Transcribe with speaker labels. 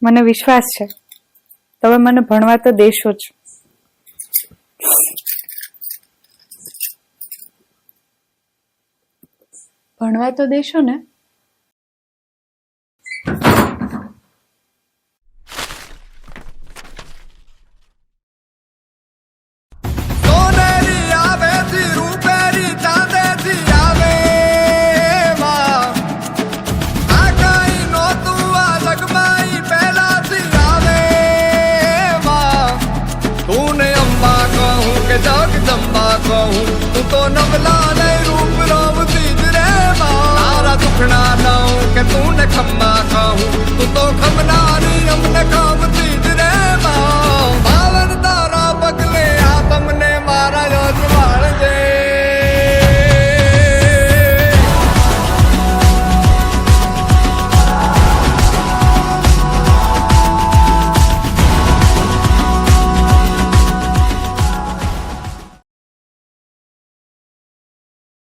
Speaker 1: મને વિશ્વાસ છે તમે મને ભણવા તો દેશો જ. ભણવા તો દેશો ને?
Speaker 2: जगदम्बा कहूँ तू तो नवला नहीं रूप रोवती रे माँ तारा दुखना ना के तूने खम्मा कहूँ तू तो खमना